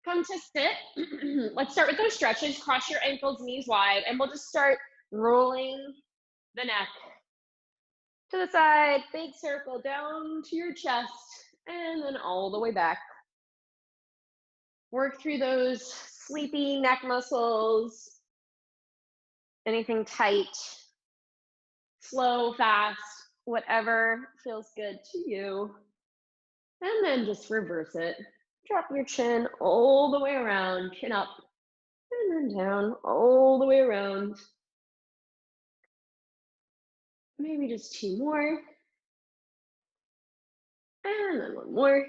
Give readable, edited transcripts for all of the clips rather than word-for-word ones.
Come to sit. Let's start with those stretches. Cross your ankles, knees wide, and we'll just start rolling the neck to the side, big circle down to your chest, and then all the way back. Work through those sleepy neck muscles, anything tight, slow, fast, whatever feels good to you. And then just reverse it. Drop your chin all the way around, chin up, and then down, all the way around. Maybe just two more. And then one more.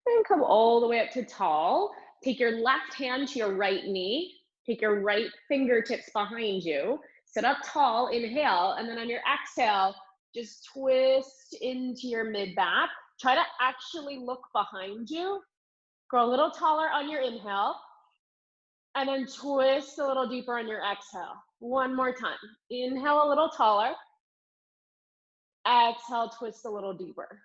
And come all the way up to tall. Take your left hand to your right knee. Take your right fingertips behind you. Sit up tall, inhale, and then on your exhale, just twist into your mid-back. Try to actually look behind you. Grow a little taller on your inhale. And then twist a little deeper on your exhale. One more time. Inhale a little taller. Exhale, twist a little deeper.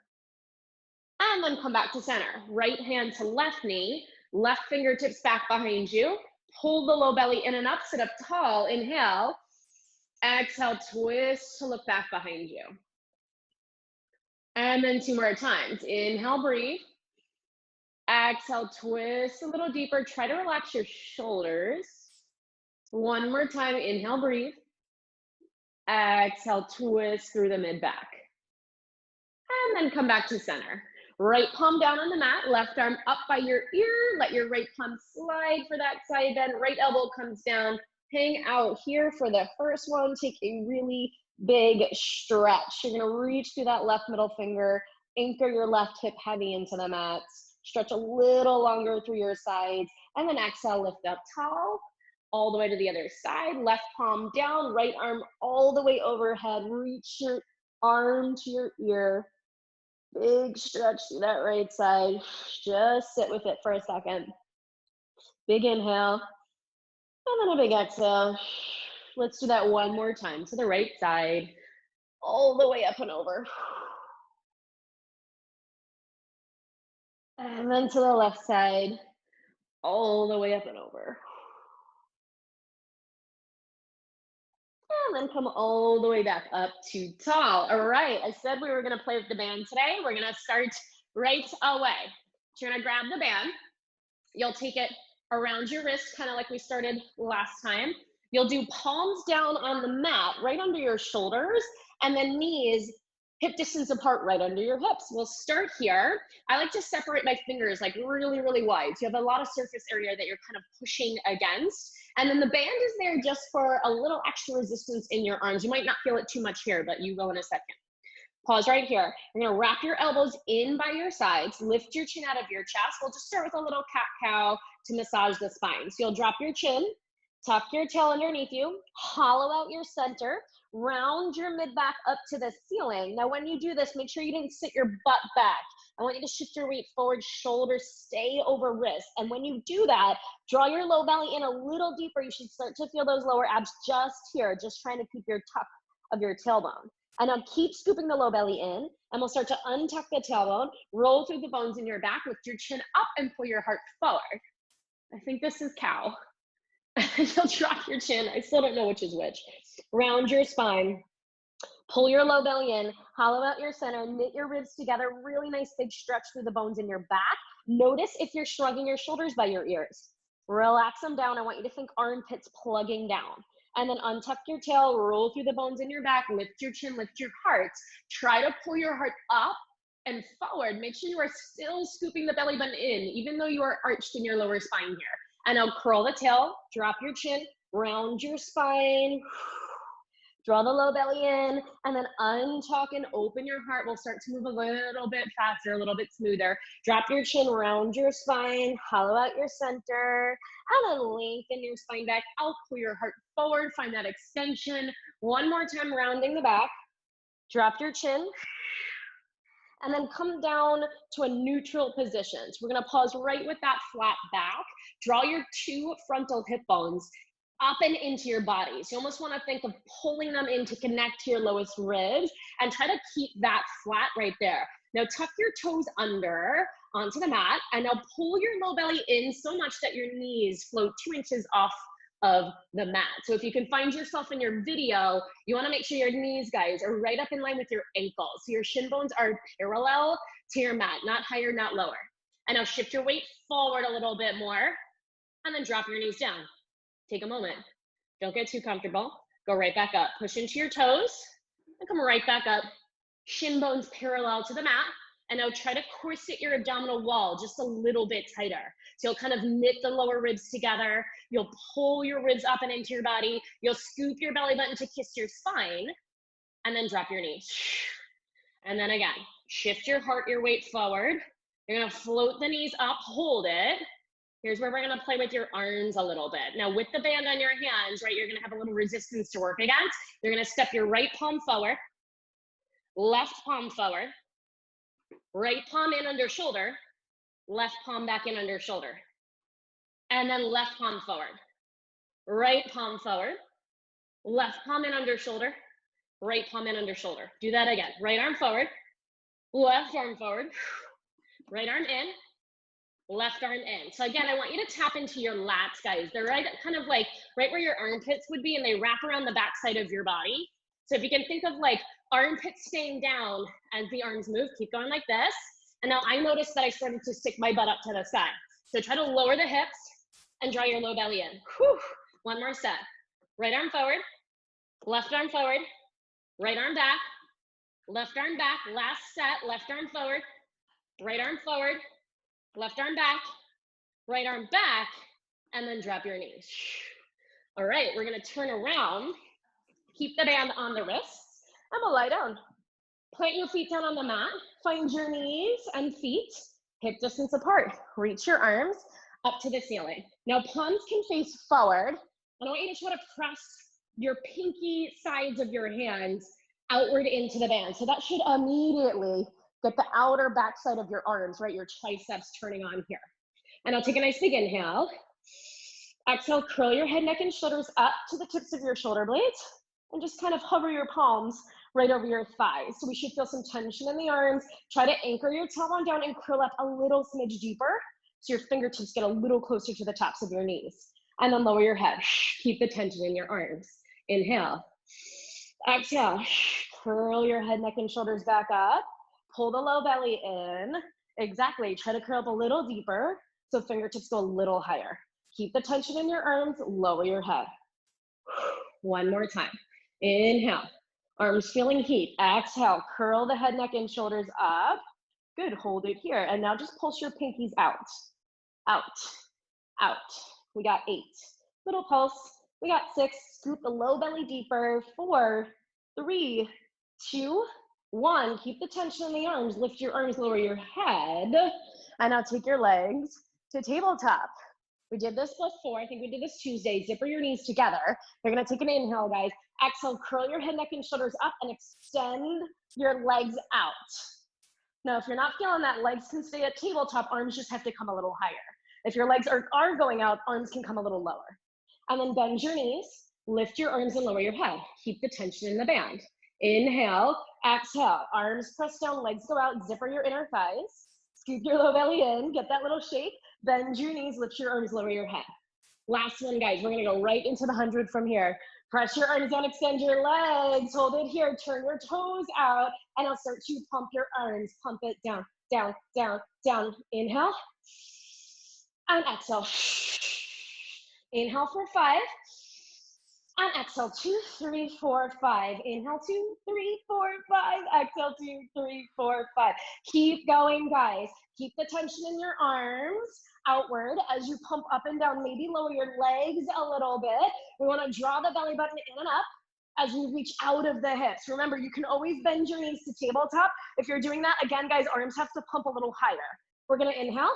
And then come back to center. Right hand to left knee. Left fingertips back behind you. Pull the low belly in and up. Sit up tall. Inhale. Exhale, twist to look back behind you. And then two more times. Inhale, breathe. Exhale, twist a little deeper. Try to relax your shoulders. One more time. Inhale, breathe. Exhale, twist through the mid-back. And then come back to center. Right palm down on the mat. Left arm up by your ear. Let your right palm slide for that side bend. Right elbow comes down. Hang out here for the first one. Take a really big stretch. You're going to reach through that left middle finger. Anchor your left hip heavy into the mat. Stretch a little longer through your sides. And then exhale, lift up tall. All the way to the other side. Left palm down. Right arm all the way overhead. Reach your arm to your ear. Big stretch through that right side. Just sit with it for a second. Big inhale. And then a big exhale. Let's do that one more time. To the right side. All the way up and over. And then to the left side. All the way up and over. And then come all the way back up to tall. All right, I said we were gonna play with the band today. We're gonna start right away. So you're gonna grab the band. You'll take it around your wrist, kind of like we started last time. You'll do palms down on the mat, right under your shoulders, and then knees hip distance apart right under your hips. We'll start here. I like to separate my fingers like really, really wide. So you have a lot of surface area that you're kind of pushing against. And then the band is there just for a little extra resistance in your arms. You might not feel it too much here, but you will in a second. Pause right here. You're gonna wrap your elbows in by your sides, lift your chin out of your chest. We'll just start with a little cat-cow to massage the spine. So you'll drop your chin, tuck your tail underneath you, hollow out your center, round your mid-back up to the ceiling. Now when you do this, make sure you didn't sit your butt back. I want you to shift your weight forward, shoulders stay over wrist. And when you do that, draw your low belly in a little deeper. You should start to feel those lower abs just here, just trying to keep your tuck of your tailbone. And now keep scooping the low belly in, and we'll start to untuck the tailbone, roll through the bones in your back, lift your chin up and pull your heart forward. I think this is cow. You'll drop your chin. I still don't know which is which. Round your spine. Pull your low belly in, hollow out your center, knit your ribs together, really nice big stretch through the bones in your back. Notice if you're shrugging your shoulders by your ears. Relax them down. I want you to think armpits plugging down. And then untuck your tail, roll through the bones in your back, lift your chin, lift your heart. Try to pull your heart up and forward. Make sure you are still scooping the belly button in, even though you are arched in your lower spine here. And now curl the tail, drop your chin, round your spine. Draw the low belly in, and then untuck and open your heart. We'll start to move a little bit faster, a little bit smoother. Drop your chin, round your spine, hollow out your center, and then lengthen your spine back out. Pull your heart forward, find that extension. One more time, rounding the back. Drop your chin, and then come down to a neutral position. So we're gonna pause right with that flat back. Draw your two frontal hip bones up and into your body. So you almost want to think of pulling them in to connect to your lowest ribs and try to keep that flat right there. Now tuck your toes under onto the mat, and now pull your low belly in so much that your knees float 2 inches off of the mat. So if you can find yourself in your video, you want to make sure your knees, guys, are right up in line with your ankles. So your shin bones are parallel to your mat, not higher, not lower. And now shift your weight forward a little bit more, and then drop your knees down. Take a moment. Don't get too comfortable. Go right back up. Push into your toes and come right back up. Shin bones parallel to the mat. And now try to corset your abdominal wall just a little bit tighter. So you'll kind of knit the lower ribs together. You'll pull your ribs up and into your body. You'll scoop your belly button to kiss your spine, and then drop your knees. And then again, shift your heart, your weight forward. You're gonna float the knees up, hold it. Here's where we're gonna play with your arms a little bit. Now with the band on your hands, right, you're gonna have a little resistance to work against. You're gonna step your right palm forward, left palm forward, right palm in under shoulder, left palm back in under shoulder. And then left palm forward, right palm forward, left palm in under shoulder, right palm in under shoulder. Do that again. Right arm forward, left arm forward, right arm in, left arm in. So again, I want you to tap into your lats, guys. They're right, kind of like right where your armpits would be, and they wrap around the backside of your body. So if you can think of like armpits staying down as the arms move, keep going like this. And now I noticed that I started to stick my butt up to the side. So try to lower the hips and draw your low belly in. Whew. One more set. Right arm forward, left arm forward, right arm back, left arm back. Last set, left arm forward, right arm forward, left arm back, right arm back, and then drop your knees. All right, we're gonna turn around. Keep the band on the wrists, and we'll lie down. Plant your feet down on the mat. Find your knees and feet hip distance apart. Reach your arms up to the ceiling. Now palms can face forward, and I want you to try to press your pinky sides of your hands outward into the band. So that should immediately get the outer backside of your arms, right? Your triceps turning on here. And I'll take a nice big inhale. Exhale, curl your head, neck, and shoulders up to the tips of your shoulder blades, and just kind of hover your palms right over your thighs. So we should feel some tension in the arms. Try to anchor your tailbone down and curl up a little smidge deeper so your fingertips get a little closer to the tops of your knees. And then lower your head. Keep the tension in your arms. Inhale. Exhale. Curl your head, neck, and shoulders back up. Pull the low belly in. Exactly. Try to curl up a little deeper so fingertips go a little higher. Keep the tension in your arms. Lower your head. One more time. Inhale. Arms feeling heat. Exhale. Curl the head, neck, and shoulders up. Good. Hold it here. And now just pulse your pinkies out. Out. Out. We got 8. Little pulse. We got 6. Scoop the low belly deeper. 4, 3, 2, 1. Keep the tension in the arms. Lift your arms, lower your head. And now take your legs to tabletop. We did this before. I think we did this Tuesday. Zipper your knees together. You're going to take an inhale, guys. Exhale, curl your head, neck, and shoulders up and extend your legs out. Now, if you're not feeling that, legs can stay at tabletop. Arms just have to come a little higher. If your legs are going out, arms can come a little lower. And then bend your knees, lift your arms, and lower your head. Keep the tension in the band. Inhale, exhale. Arms press down, legs go out. Zipper your inner thighs. Scoop your low belly in. Get that little shake. Bend your knees, lift your arms, lower your head. Last one, guys. We're going to go right into the 100 from here. Press your arms down, extend your legs. Hold it here. Turn your toes out. And I'll start to pump your arms. Pump it down, down, down, down. Inhale. And exhale. Inhale for 5. And exhale, 2, 3, 4, 5. Inhale, 2, 3, 4, 5. Exhale, 2, 3, 4, 5. Keep going, guys. Keep the tension in your arms outward as you pump up and down. Maybe lower your legs a little bit. We want to draw the belly button in and up as we reach out of the hips. Remember, you can always bend your knees to tabletop. If you're doing that, again, guys, arms have to pump a little higher. We're going to inhale.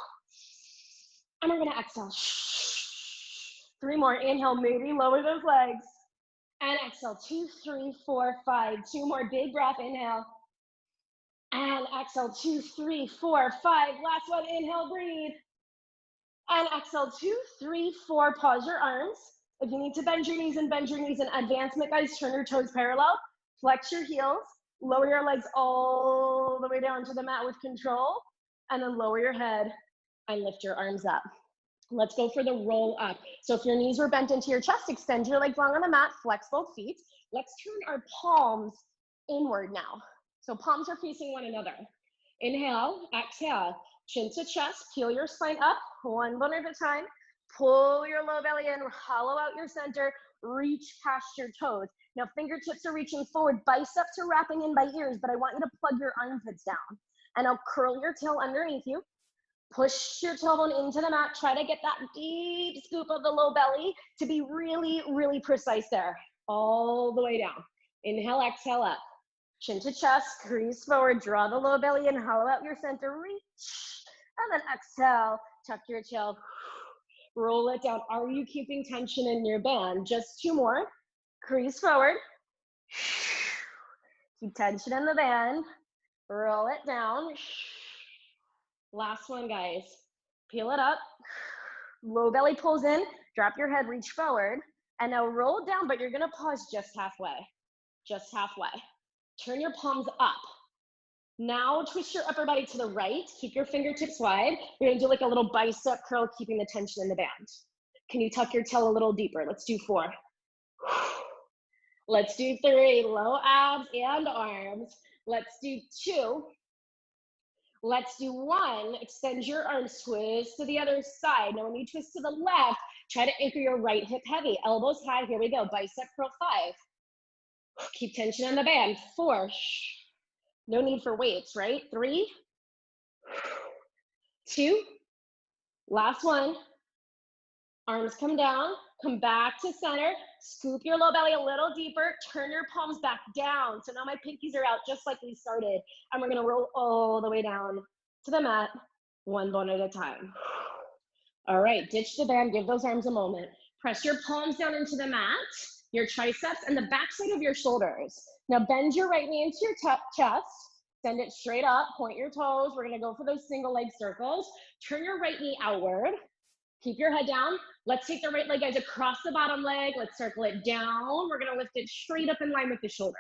And we're going to exhale. 3 more. Inhale, maybe lower those legs. And exhale, 2, 3, 4, 5. 2 more. Big breath. Inhale. And exhale, 2, 3, 4, 5. Last one. Inhale, breathe. And exhale, 2, 3, 4. Pause your arms. If you need to bend your knees in advancement, guys, turn your toes parallel. Flex your heels. Lower your legs all the way down to the mat with control, and then lower your head and lift your arms up. Let's go for the roll up. So if your knees were bent into your chest, extend your legs long on the mat, flex both feet. Let's turn our palms inward now. So palms are facing one another. Inhale, exhale, chin to chest, peel your spine up, one bone at a time. Pull your low belly in, hollow out your center, reach past your toes. Now fingertips are reaching forward, biceps are wrapping in by ears, but I want you to plug your armpits down. And now curl your tail underneath you. Push your tailbone into the mat. Try to get that deep scoop of the low belly to be really, really precise there. All the way down. Inhale, exhale up. Chin to chest, crease forward, draw the low belly in, hollow out your center, reach. And then exhale, tuck your tail, roll it down. Are you keeping tension in your band? Just two more. Crease forward. Keep tension in the band. Roll it down. Last one, guys. Peel it up. Low belly pulls in. Drop your head, reach forward. And now roll down, but you're going to pause just halfway. Just halfway. Turn your palms up. Now twist your upper body to the right. Keep your fingertips wide. You're going to do like a little bicep curl, keeping the tension in the band. Can you tuck your tail a little deeper? Let's do 4. Let's do 3. Low abs and arms. Let's do 2. Let's do 1. Extend your arms, twist to the other side. Now when you twist to the left, try to anchor your right hip heavy. Elbows high. Here we go. Bicep curl 5. Keep tension in the band. 4. No need for weights, right? 3. 2. Last one. Arms come down. Come back to center. Scoop your low belly a little deeper. Turn your palms back down. So now my pinkies are out just like we started. And we're going to roll all the way down to the mat, one bone at a time. All right, ditch the band. Give those arms a moment. Press your palms down into the mat, your triceps, and the backside of your shoulders. Now bend your right knee into your chest. Send it straight up. Point your toes. We're going to go for those single leg circles. Turn your right knee outward. Keep your head down. Let's take the right leg, guys, across the bottom leg. Let's circle it down. We're going to lift it straight up in line with the shoulder.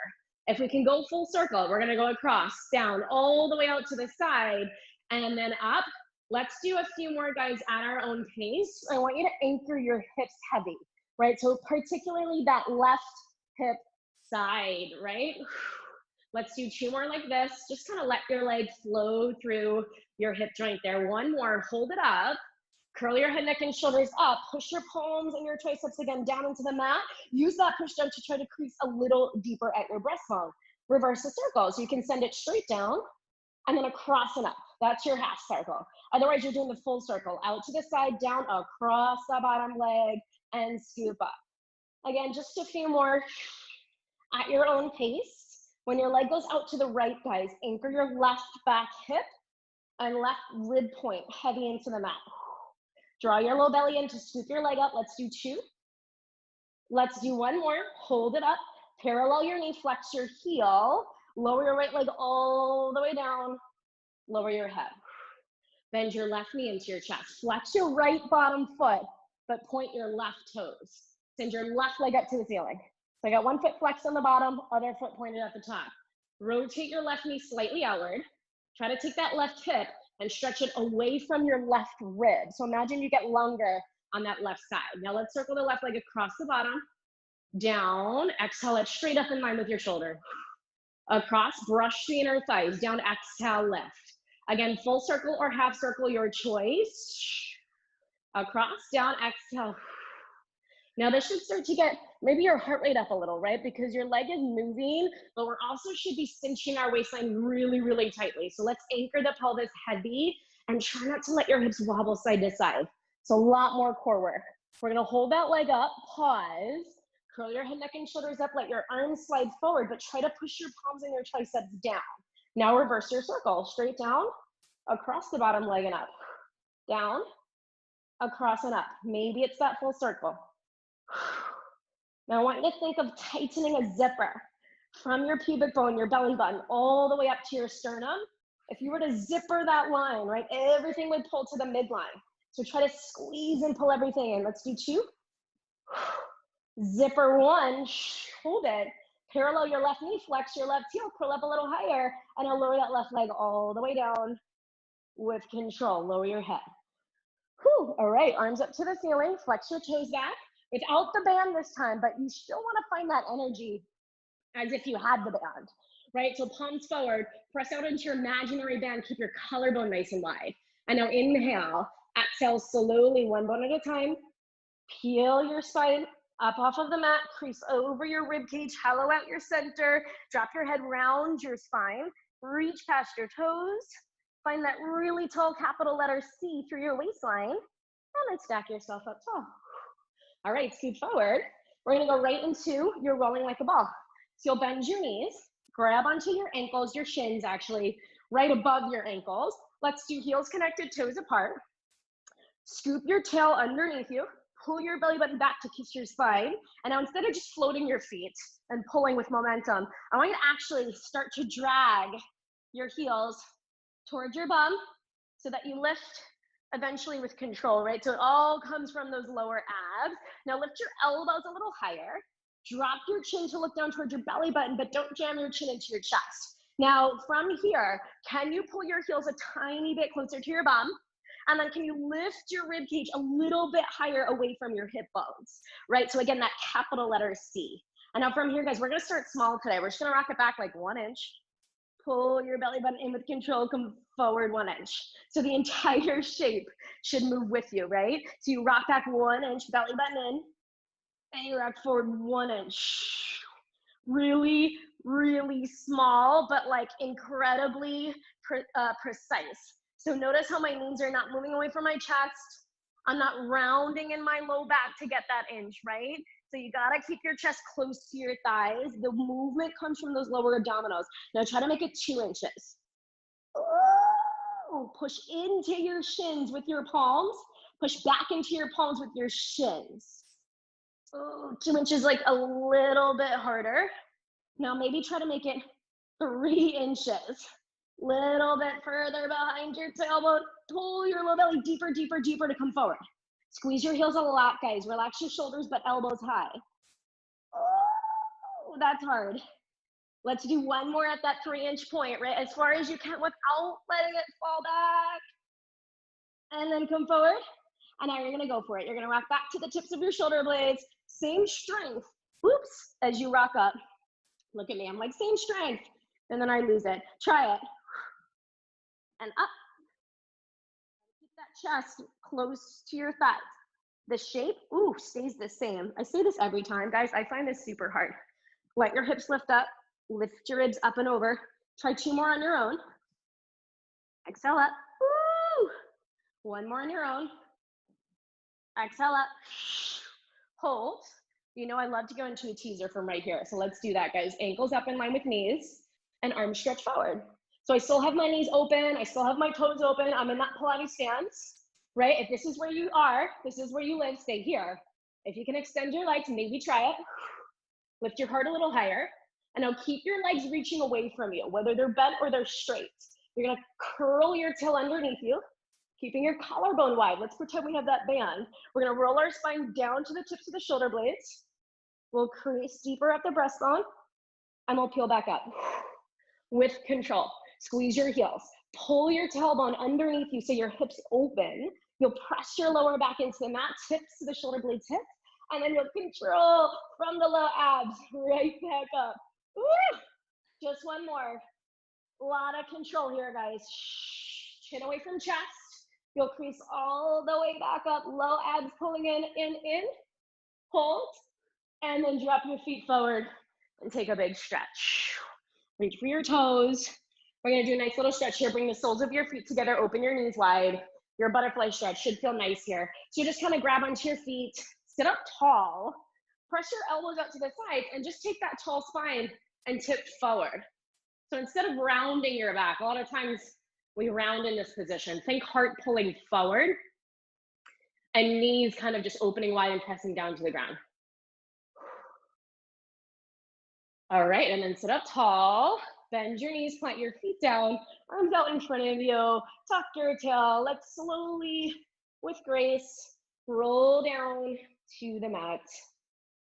If we can go full circle, we're going to go across, down, all the way out to the side, and then up. Let's do a few more, guys, at our own pace. I want you to anchor your hips heavy, right? So particularly that left hip side, right? Let's do 2 more like this. Just kind of let your leg flow through your hip joint there. 1 more. Hold it up. Curl your head, neck, and shoulders up. Push your palms and your triceps again down into the mat. Use that push down to try to crease a little deeper at your breastbone. Reverse the circle. So you can send it straight down and then across and up. That's your half circle. Otherwise, you're doing the full circle. Out to the side, down, across the bottom leg, and scoop up. Again, just a few more at your own pace. When your leg goes out to the right, guys, anchor your left back hip and left rib point heavy into the mat. Draw your low belly in to scoop your leg up. Let's do 2. Let's do 1 more. Hold it up. Parallel your knee, flex your heel. Lower your right leg all the way down. Lower your head. Bend your left knee into your chest. Flex your right bottom foot, but point your left toes. Send your left leg up to the ceiling. So I got 1 foot flexed on the bottom, other foot pointed at the top. Rotate your left knee slightly outward. Try to take that left hip and stretch it away from your left rib. So imagine you get longer on that left side. Now let's circle the left leg across the bottom, down, exhale it straight up in line with your shoulder. Across, brush the inner thighs, down, exhale, lift. Again, full circle or half circle, your choice. Across, down, exhale. Now this should start to get maybe your heart rate up a little, right? Because your leg is moving, but we're also should be cinching our waistline really, really tightly. So let's anchor the pelvis heavy and try not to let your hips wobble side to side. So a lot more core work. We're gonna hold that leg up, pause, curl your head, neck, and shoulders up, let your arms slide forward, but try to push your palms and your triceps down. Now reverse your circle, straight down, across the bottom leg and up. Down, across and up. Maybe it's that full circle. Now I want you to think of tightening a zipper from your pubic bone, your belly button, all the way up to your sternum. If you were to zipper that line, right, everything would pull to the midline. So try to squeeze and pull everything in. Let's do 2. Zipper 1, hold it. Parallel your left knee, flex your left heel, curl up a little higher, and now lower that left leg all the way down with control. Lower your head. Whew. All right, arms up to the ceiling, flex your toes back without the band this time, but you still want to find that energy as if you had the band, right? So palms forward, press out into your imaginary band, keep your collarbone nice and wide. And now inhale, exhale slowly, one bone at a time. Peel your spine up off of the mat, crease over your rib cage, hollow out your center, drop your head round your spine, reach past your toes, find that really tall capital letter C through your waistline, and then stack yourself up tall. All right, scoot forward. We're gonna go right into your rolling like a ball. So you'll bend your knees, grab onto your ankles, your shins actually, right above your ankles. Let's do heels connected, toes apart. Scoop your tail underneath you. Pull your belly button back to kiss your spine. And now instead of just floating your feet and pulling with momentum, I want you to actually start to drag your heels towards your bum so that you lift eventually with control, right? So it all comes from those lower abs. Now lift your elbows a little higher. Drop your chin to look down towards your belly button, but don't jam your chin into your chest. Now from here, can you pull your heels a tiny bit closer to your bum? And then can you lift your rib cage a little bit higher away from your hip bones, right? So again, that capital letter C. And now from here, guys, we're gonna start small today. We're just gonna rock it back like 1 inch. Pull your belly button in with control, come forward 1 inch. So the entire shape should move with you, right? So you rock back 1 inch, belly button in, and you rock forward 1 inch. Really, really small, but like incredibly precise. So notice how my knees are not moving away from my chest. I'm not rounding in my low back to get that inch, right? So you gotta keep your chest close to your thighs. The movement comes from those lower abdominals. Now try to make it 2 inches. Oh, push into your shins with your palms. Push back into your palms with your shins. Oh, 2 inches, like a little bit harder. Now maybe try to make it 3 inches. Little bit further behind your tailbone. Pull your low belly deeper, deeper, deeper to come forward. Squeeze your heels a lot, guys. Relax your shoulders, but elbows high. Oh, that's hard. Let's do one more at that 3 inch point, right? As far as you can without letting it fall back. And then come forward. And now you're gonna go for it. You're gonna rock back to the tips of your shoulder blades. Same strength, oops, as you rock up. Look at me, I'm like, same strength. And then I lose it. Try it. And up. Keep that chest close to your thighs. The shape, ooh, stays the same. I say this every time, guys. I find this super hard. Let your hips lift up. Lift your ribs up and over. Try 2 more on your own. Exhale up. Woo! 1 more on your own. Exhale up. Hold. You know I love to go into a teaser from right here. So let's do that, guys. Ankles up in line with knees and arms stretch forward. So I still have my knees open. I still have my toes open. I'm in that Pilates stance, right? If this is where you are, this is where you live, stay here. If you can extend your legs, maybe try it. Lift your heart a little higher. And now keep your legs reaching away from you, whether they're bent or they're straight. You're gonna curl your tail underneath you, keeping your collarbone wide. Let's pretend we have that band. We're gonna roll our spine down to the tips of the shoulder blades. We'll crease deeper at the breastbone, and we'll peel back up with control. Squeeze your heels. Pull your tailbone underneath you so your hips open. You'll press your lower back into the mat, tips to the shoulder blade tips, and then you'll control from the low abs right back up. Woo! Just one more. A lot of control here, guys. Chin away from chest. You'll crease all the way back up. Low abs pulling in. Hold. And then drop your feet forward and take a big stretch. Reach for your toes. We're gonna do a nice little stretch here. Bring the soles of your feet together. Open your knees wide. Your butterfly stretch should feel nice here. So you just kind of grab onto your feet. Sit up tall. Press your elbows out to the sides and just take that tall spine and tip forward. So instead of rounding your back, a lot of times we round in this position. Think heart pulling forward and knees kind of just opening wide and pressing down to the ground. All right, and then sit up tall. Bend your knees, plant your feet down, arms out in front of you, tuck your tail. Let's slowly, with grace, roll down to the mat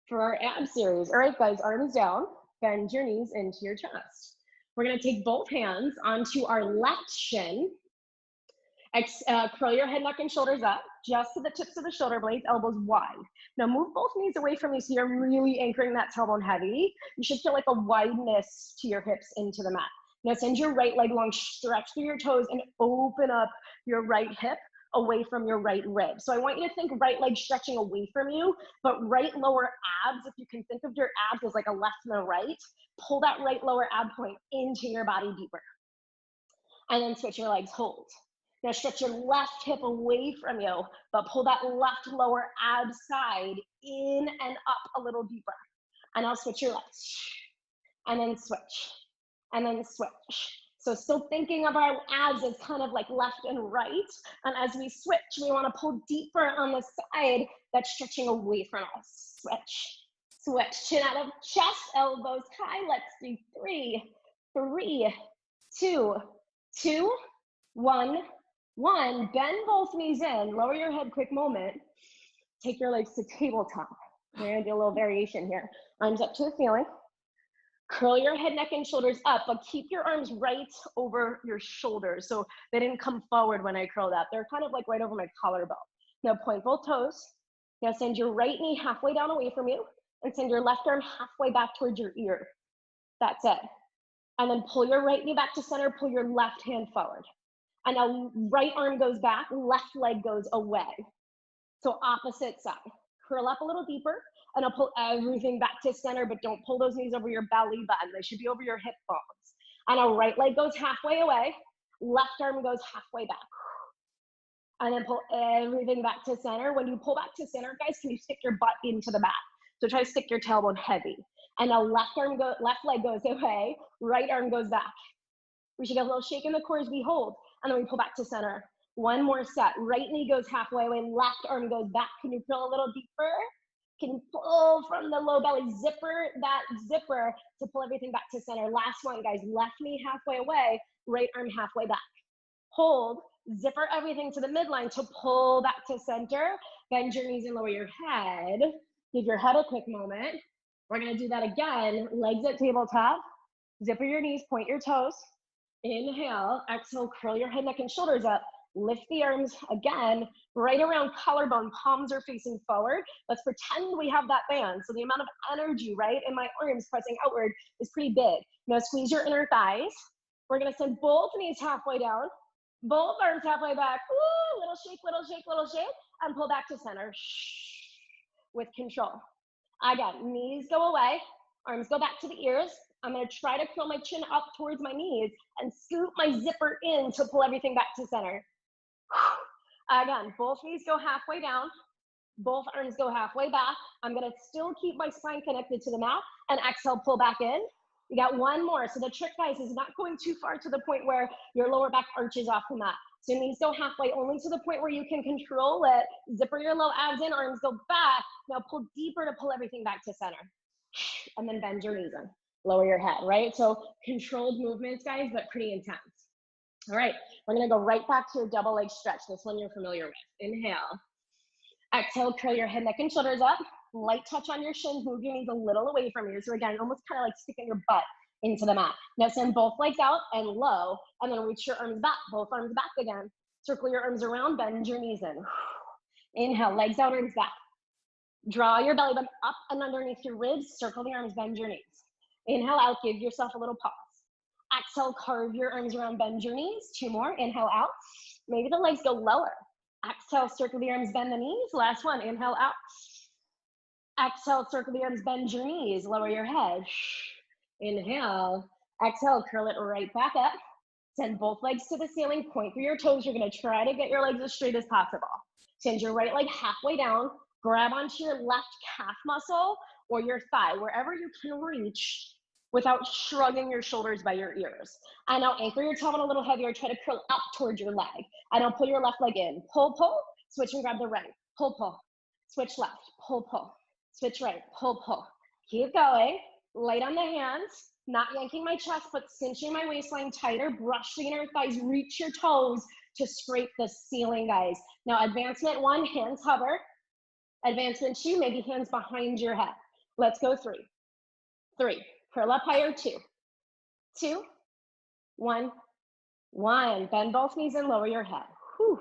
for our ab series. All right, guys, arms down. bend your knees into your chest. We're gonna take both hands onto our left shin. Curl your head, neck, and shoulders up, just to the tips of the shoulder blades, elbows wide. Now move both knees away from you so you're really anchoring that tailbone heavy. You should feel like a wideness to your hips into the mat. Now send your right leg long, stretch through your toes, and open up your right hip away from your right rib. So I want you to think right leg stretching away from you, but right lower abs, if you can think of your abs as like a left and a right, pull that right lower ab point into your body deeper. And then switch your legs, hold. Now stretch your left hip away from you, but pull that left lower ab side in and up a little deeper. And I'll switch your legs. And then switch. And then switch. So still thinking of our abs as kind of like left and right. And as we switch, we want to pull deeper on the side that's stretching away from us. Switch. Switch. Chin out of chest, elbows high. Let's do 3, 2, 1. Bend both knees in, lower your head, quick moment. Take your legs to tabletop. We're gonna do a little variation here. Arms up to the ceiling. Curl your head, neck, and shoulders up, but keep your arms right over your shoulders. So they didn't come forward when I curled up. They're kind of like right over my collarbone. Now point both toes. Now send your right knee halfway down away from you and send your left arm halfway back towards your ear. That's it. And then pull your right knee back to center, pull your left hand forward. And now right arm goes back, left leg goes away. So opposite side. Curl up a little deeper, and I'll pull everything back to center, but don't pull those knees over your belly button. They should be over your hip bones. And our right leg goes halfway away, left arm goes halfway back. And then pull everything back to center. When you pull back to center, guys, can you stick your butt into the mat? So try to stick your tailbone heavy. And now left leg goes away, right arm goes back. We should get a little shake in the core as we hold. And then we pull back to center. One more set. Right knee goes halfway away, left arm goes back. Can you curl a little deeper? Can you pull from the low belly, zipper that zipper to pull everything back to center? Last one, guys. Left knee halfway away, right arm halfway back. Hold, zipper everything to the midline to pull back to center. Bend your knees and lower your head. Give your head a quick moment. We're gonna do that again. Legs at tabletop. Zipper your knees, point your toes. Inhale, exhale, curl your head, neck, and shoulders up. Lift the arms again, right around collarbone, palms are facing forward. Let's pretend we have that band. So the amount of energy, right, in my arms pressing outward is pretty big. Now squeeze your inner thighs. We're gonna send both knees halfway down, both arms halfway back. Woo, little shake, little shake, little shake, and pull back to center. With control. Again, knees go away, arms go back to the ears. I'm gonna try to curl my chin up towards my knees and scoop my zipper in to pull everything back to center. Again, both knees go halfway down, both arms go halfway back. I'm gonna still keep my spine connected to the mat and exhale, pull back in. We got one more. So the trick, guys, is not going too far to the point where your lower back arches off the mat. So knees go halfway, only to the point where you can control it. Zipper your low abs in, arms go back. Now pull deeper to pull everything back to center. And then bend your knees in. Lower your head, right? So controlled movements, guys, but pretty intense. All right, we're gonna go right back to your double leg stretch. This one you're familiar with. Inhale. Exhale, curl your head, neck, and shoulders up. Light touch on your shins, move your knees a little away from you. So again, almost kind of like sticking your butt into the mat. Now send both legs out and low, and then reach your arms back, both arms back again. Circle your arms around, bend your knees in. Inhale, legs out, arms back. Draw your belly button up and underneath your ribs, circle the arms, bend your knees. Inhale out, give yourself a little pause. Exhale, carve your arms around, bend your knees. 2 more, inhale out. Maybe the legs go lower. Exhale, circle the arms, bend the knees. Last one, inhale out. Exhale, circle the arms, bend your knees, lower your head. Inhale, exhale, curl it right back up. Send both legs to the ceiling, point through your toes. You're gonna try to get your legs as straight as possible. Send your right leg halfway down, grab onto your left calf muscle or your thigh, wherever you can reach without shrugging your shoulders by your ears. And now anchor your tailbone a little heavier, try to curl up towards your leg. And now pull your left leg in, pull, pull, switch and grab the right, pull, pull, switch left, pull, pull, switch right, pull, pull. Keep going, light on the hands, not yanking my chest, but cinching my waistline tighter, brush the inner thighs, reach your toes to scrape the ceiling, guys. Now advancement 1, hands hover. Advancement 2, maybe hands behind your head. Let's go 3, Curl up higher, 2, 2, 1, 1. Bend both knees and lower your head. Whew.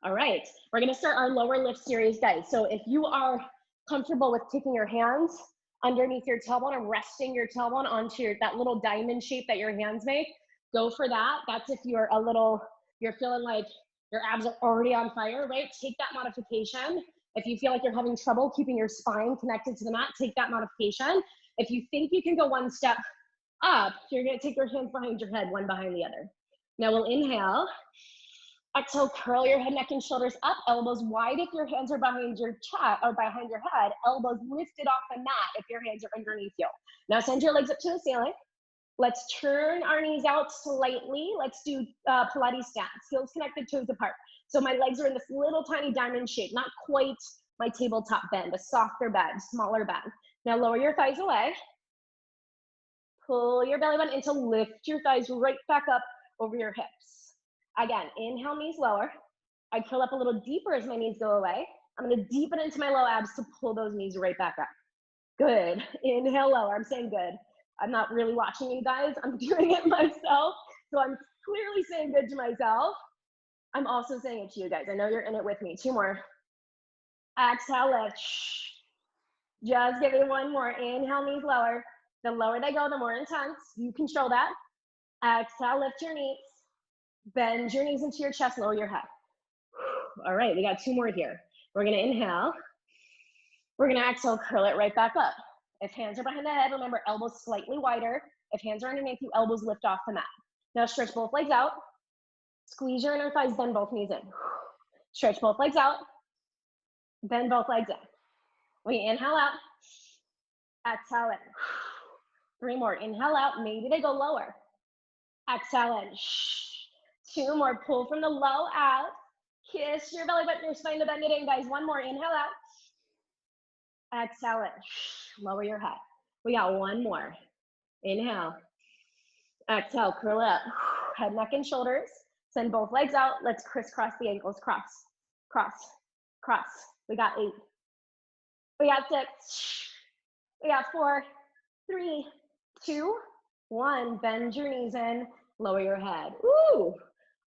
All right, we're gonna start our lower lift series, guys. So if you are comfortable with taking your hands underneath your tailbone and resting your tailbone onto that little diamond shape that your hands make, go for that. That's if you're you're feeling like your abs are already on fire, right? Take that modification. If you feel like you're having trouble keeping your spine connected to the mat, take that modification. If you think you can go one step up, you're gonna take your hands behind your head, one behind the other. Now we'll inhale. Exhale, curl your head, neck, and shoulders up, elbows wide if your hands are behind your chest or behind your head, elbows lifted off the mat if your hands are underneath you. Now send your legs up to the ceiling. Let's turn our knees out slightly. Let's do Pilates stance, heels connected, toes apart. So my legs are in this little tiny diamond shape, not quite my tabletop bend, a softer bend, smaller bend. Now lower your thighs away. Pull your belly button in to lift your thighs right back up over your hips. Again, inhale, knees lower. I curl up a little deeper as my knees go away. I'm gonna deepen into my low abs to pull those knees right back up. Good, inhale lower, I'm saying good. I'm not really watching you guys, I'm doing it myself. So I'm clearly saying good to myself. I'm also saying it to you guys. I know you're in it with me. 2 more. Exhale, lift. Just give me 1 more. Inhale, knees lower. The lower they go, the more intense. You control that. Exhale, lift your knees. Bend your knees into your chest, lower your head. All right, we got 2 more here. We're gonna inhale. We're gonna exhale, curl it right back up. If hands are behind the head, remember elbows slightly wider. If hands are underneath you, elbows lift off the mat. Now stretch both legs out. Squeeze your inner thighs, bend both knees in. Stretch both legs out. Bend both legs in. We inhale out. Exhale in. 3 more. Inhale out. Maybe they go lower. Exhale in. 2 more. Pull from the low out. Kiss your belly button, your spine to bend it in, guys. 1 more. Inhale out. Exhale in. Lower your head. We got 1 more. Inhale. Exhale. Curl up. Head, neck, and shoulders. Send both legs out. Let's crisscross the ankles. Cross, cross, cross. We got 8. We got 6. We got 4, 3, 2, 1. Bend your knees in. Lower your head. Woo!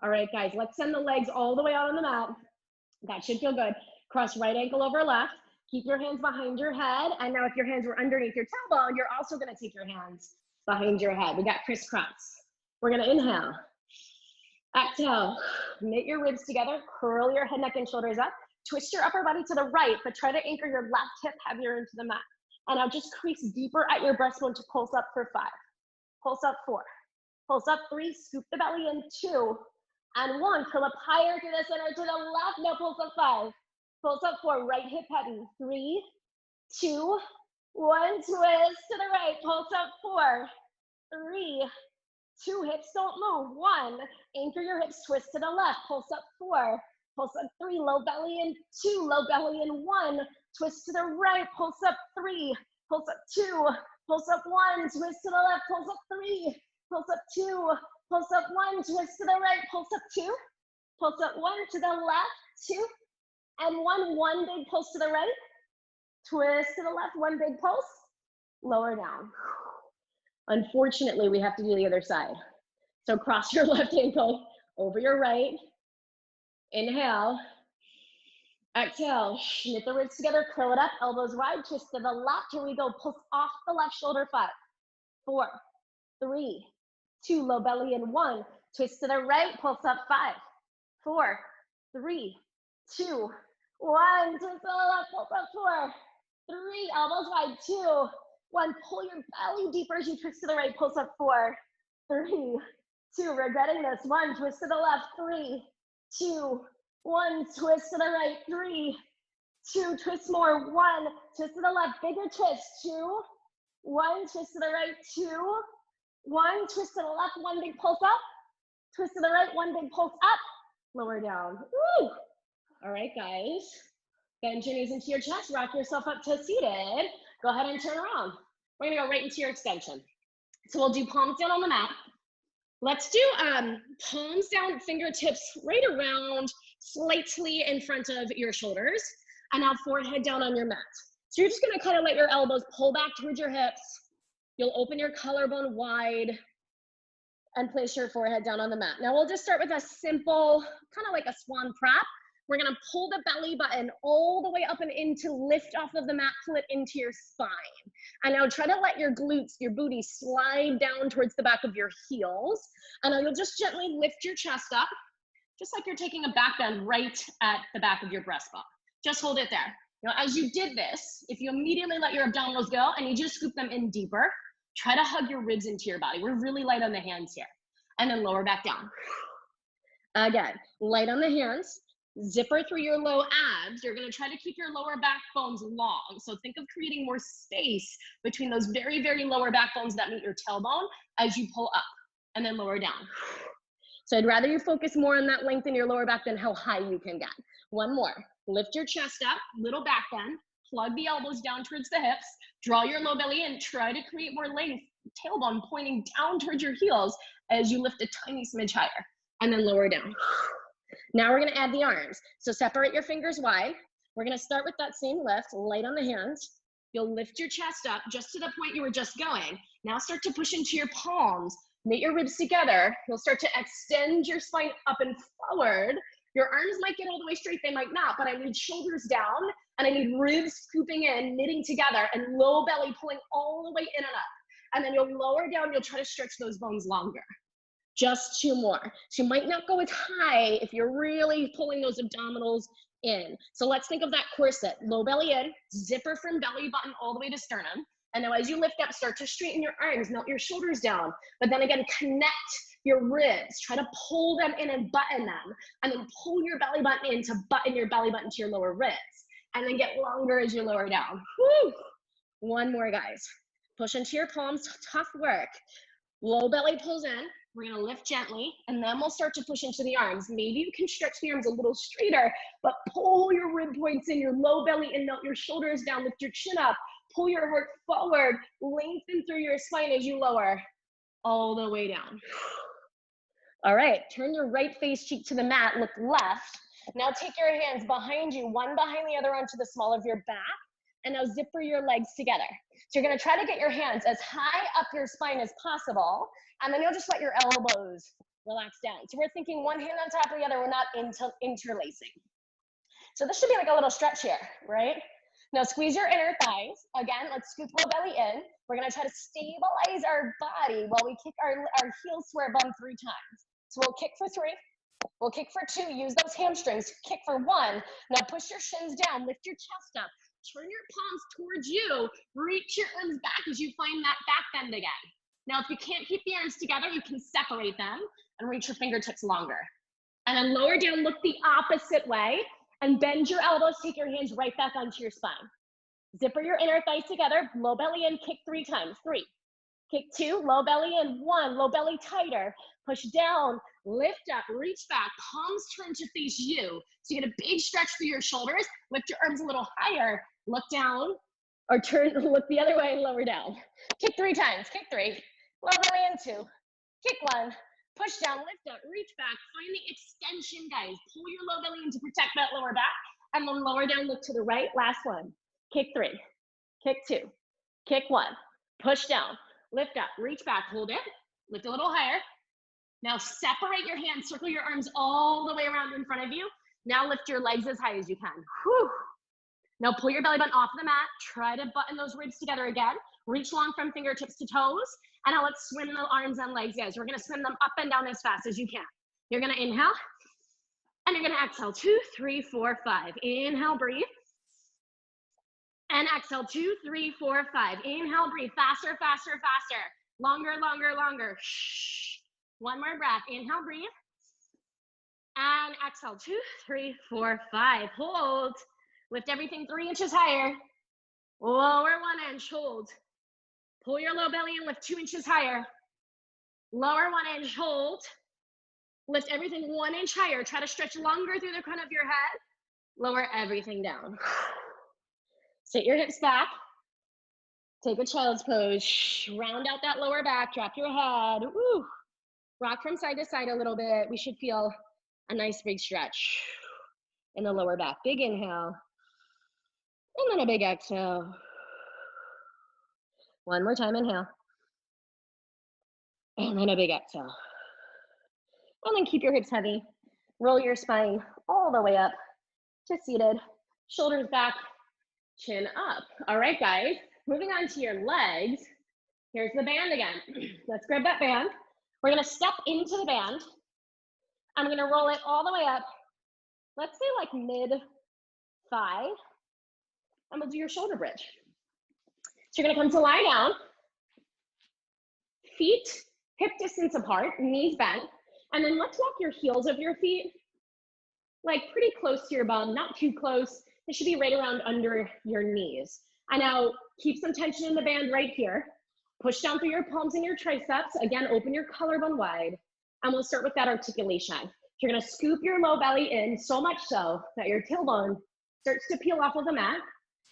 All right, guys, let's send the legs all the way out on the mat. That should feel good. Cross right ankle over left. Keep your hands behind your head. And now if your hands were underneath your tailbone, you're also gonna take your hands behind your head. We got crisscross. We're gonna inhale. Exhale. Knit your ribs together. Curl your head, neck, and shoulders up. Twist your upper body to the right, but try to anchor your left hip heavier into the mat. And now just crease deeper at your breastbone to pulse up for 5. Pulse up 4. Pulse up 3. Scoop the belly in 2. And 1. Curl up higher to the center to the left. Now pulse up 5. Pulse up 4. Right hip heavy. 3, 2, 1. Twist to the right. Pulse up 4, 3, 2. Hips don't move. 1. Anchor your hips. Twist to the left. Pulse up 4. Pulse up 3. Low belly in 2. Low belly in 1. Twist to the right. Pulse up 3. Pulse up 2. Pulse up 1. Twist to the left. Pulse up 3. Pulse up 2. Pulse up 1. Twist to the right. Pulse up 2. Pulse up 1 to the left. 2 and 1. 1 big pulse to the right. Twist to the left. 1 big pulse. Lower down. Unfortunately, we have to do the other side. So cross your left ankle over your right. Inhale. Exhale. Knit the ribs together. Curl it up. Elbows wide. Twist to the left. Here we go. Pulse off the left shoulder. 5, 4, 3, 2. Low belly in 1. Twist to the right. Pulse up 5, 4, 3, 2, 1. Twist to the left. Pulse up 4, 3. Elbows wide. 2, 1. Pull your belly deeper as you twist to the right. Pulse up 4, 3, 2. Regretting this. 1. Twist to the left. 3, 2, 1. Twist to the right. 3, 2. Twist more. 1. Twist to the left. Bigger twist. 2, 1. Twist to the right. 2, 1. Twist to the left. 1 big pulse up. Twist to the right. 1 big pulse up. Lower down. Woo! All right, guys. Bend your knees into your chest. Rock yourself up to seated. Go ahead and turn around. We're gonna go right into your extension. So we'll do palms down on the mat. Let's do palms down, fingertips right around, slightly in front of your shoulders. And now forehead down on your mat. So you're just gonna kind of let your elbows pull back towards your hips. You'll open your collarbone wide and place your forehead down on the mat. Now we'll just start with a simple, kind of like a swan prep. We're gonna pull the belly button all the way up and in to lift off of the mat, pull it into your spine. And now try to let your glutes, your booty slide down towards the back of your heels. And now you'll just gently lift your chest up, just like you're taking a back bend right at the back of your breastbone. Just hold it there. Now, as you did this, if you immediately let your abdominals go and you just scoop them in deeper, try to hug your ribs into your body. We're really light on the hands here. And then lower back down. Again, light on the hands, zipper through your low abs. You're gonna try to keep your lower back bones long. So think of creating more space between those very, very lower back bones that meet your tailbone as you pull up and then lower down. So I'd rather you focus more on that length in your lower back than how high you can get. One more, lift your chest up, little back bend, plug the elbows down towards the hips, draw your low belly in, try to create more length, tailbone pointing down towards your heels as you lift a tiny smidge higher, and then lower down. Now we're gonna add the arms. So separate your fingers wide. We're gonna start with that same lift, light on the hands. You'll lift your chest up just to the point you were just going. Now start to push into your palms. Knit your ribs together. You'll start to extend your spine up and forward. Your arms might get all the way straight, they might not, but I need shoulders down and I need ribs scooping in, knitting together, and low belly pulling all the way in and up. And then you'll lower down, you'll try to stretch those bones longer. Just 2 more. So you might not go as high if you're really pulling those abdominals in. So let's think of that corset. Low belly in, zipper from belly button all the way to sternum. And now as you lift up, start to straighten your arms, melt your shoulders down. But then again, connect your ribs. Try to pull them in and button them. And then pull your belly button in to button your belly button to your lower ribs. And then get longer as you lower down. Whew. One more, guys. Push into your palms, tough work. Low belly pulls in. We're gonna lift gently, and then we'll start to push into the arms. Maybe you can stretch the arms a little straighter, but pull your rib points in, your low belly in, melt your shoulders down, lift your chin up, pull your heart forward, lengthen through your spine as you lower, all the way down. All right, turn your right face cheek to the mat, look left. Now take your hands behind you, one behind the other onto the small of your back, and now zipper your legs together. So you're gonna try to get your hands as high up your spine as possible, and then you'll just let your elbows relax down. So we're thinking one hand on top of the other, we're not interlacing. So this should be like a little stretch here, right? Now squeeze your inner thighs. Again, let's scoop low belly in. We're gonna try to stabilize our body while we kick our heels to our bum 3 times. So we'll kick for 3, we'll kick for 2, use those hamstrings, kick for 1. Now push your shins down, lift your chest up, turn your palms towards you, reach your arms back as you find that back bend again. Now, if you can't keep the arms together, you can separate them and reach your fingertips longer. And then lower down, look the opposite way, and bend your elbows, take your hands right back onto your spine. Zipper your inner thighs together, low belly in, kick 3 times, 3. Kick 2, low belly in, 1, low belly tighter, push down, lift up, reach back, palms turn to face you. So you get a big stretch through your shoulders, lift your arms a little higher, look down, or turn, look the other way and lower down. Kick 3 times, kick 3. Low belly in 2, kick 1, push down, lift up, reach back, find the extension, guys. Pull your low belly in to protect that lower back, and then lower down, look to the right, last one. Kick 3, kick 2, kick 1, push down, lift up, reach back, hold it, lift a little higher. Now separate your hands, circle your arms all the way around in front of you. Now lift your legs as high as you can. Whew. Now pull your belly button off the mat, try to button those ribs together again. Reach long from fingertips to toes. And now let's swim the arms and legs, guys. We're gonna swim them up and down as fast as you can. You're gonna inhale, and you're gonna exhale. 2, 3, 4, 5. Inhale, breathe. And exhale, 2, 3, 4, 5. Inhale, breathe. Faster, faster, faster. Longer, longer, longer. Shh. One more breath. Inhale, breathe. And exhale, 2, 3, 4, 5. Hold. Lift everything 3 inches higher. Lower 1 inch, hold. Pull your low belly and lift 2 inches higher. Lower 1 inch, hold. Lift everything 1 inch higher. Try to stretch longer through the crown of your head. Lower everything down. Sit your hips back. Take a child's pose. Round out that lower back. Drop your head. Woo. Rock from side to side a little bit. We should feel a nice big stretch in the lower back. Big inhale. And then a big exhale. One more time, inhale. And then a big exhale. And then keep your hips heavy. Roll your spine all the way up to seated. Shoulders back, chin up. All right, guys. Moving on to your legs. Here's the band again. Let's grab that band. We're gonna step into the band. I'm gonna roll it all the way up. Let's say like mid-thigh. And we'll do your shoulder bridge. So you're gonna come to lie down. Feet hip distance apart, knees bent. And then let's walk your heels of your feet like pretty close to your bum, not too close. It should be right around under your knees. And now keep some tension in the band right here. Push down through your palms and your triceps. Again, open your collarbone wide. And we'll start with that articulation. You're gonna scoop your low belly in so much so that your tailbone starts to peel off of the mat.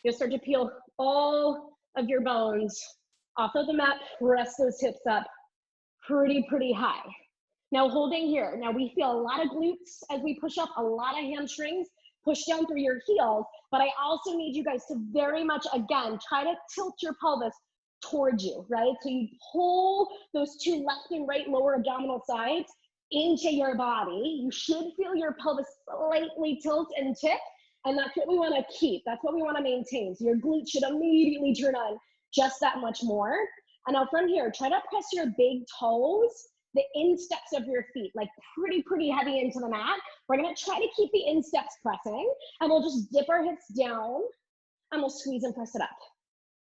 You'll start to peel all of your bones off of the mat. Press those hips up pretty high. Now holding here. Now we feel a lot of glutes as we push up, a lot of hamstrings. Push down through your heels, but I also need you guys to very much, again, try to tilt your pelvis towards you, right? So you pull those two left and right lower abdominal sides into your body. You should feel your pelvis slightly tilt and tip, and that's what we want to keep. That's what we want to maintain. So your glutes should immediately turn on just that much more. And now from here, try to press your big toes, the insteps of your feet, like pretty heavy into the mat. We're gonna try to keep the insteps pressing, and we'll just dip our hips down, and we'll squeeze and press it up.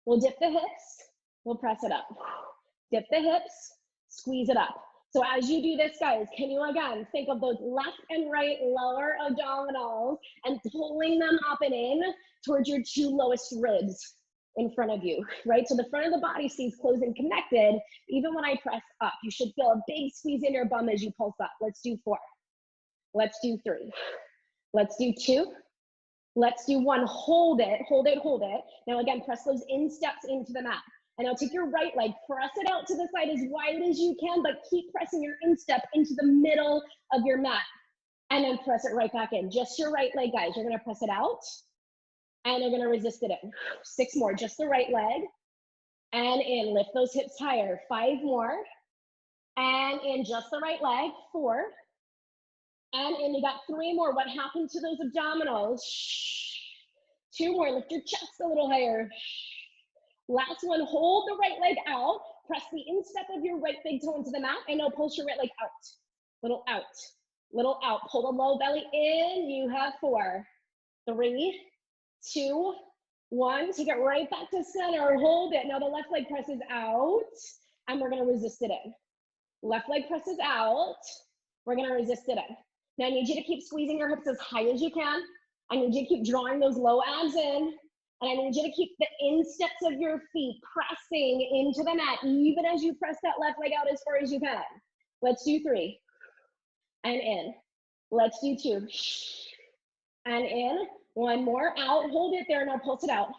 We'll dip the hips, we'll press it up. Dip the hips, squeeze it up. So as you do this, guys, can you again think of those left and right lower abdominals and pulling them up and in towards your two lowest ribs in front of you, right? So the front of the body stays closed and connected. Even when I press up, you should feel a big squeeze in your bum as you pulse up. Let's do 4. Let's do 3. Let's do 2. Let's do 1. Hold it, hold it, hold it. Now again, press those insteps into the mat. And now take your right leg, press it out to the side as wide as you can, but keep pressing your instep into the middle of your mat. And then press it right back in. Just your right leg, guys. You're gonna press it out. And you're gonna resist it in. 6 more, just the right leg. And in, lift those hips higher. 5 more. And in, just the right leg. 4. And in, you got 3 more. What happened to those abdominals? 2 more, lift your chest a little higher. Last one, hold the right leg out. Press the instep of your right big toe into the mat. And now push your right leg out. Little out, little out. Pull the low belly in. You have 4, 3, 2, 1. Take it right back to center. Hold it. Now the left leg presses out, and we're gonna resist it in. Left leg presses out. We're gonna resist it in. Now I need you to keep squeezing your hips as high as you can. I need you to keep drawing those low abs in, and I need you to keep the insteps of your feet pressing into the mat, even as you press that left leg out as far as you can. Let's do 3, and in. Let's do 2, and in. 1 more, out, hold it there, now pulse it out.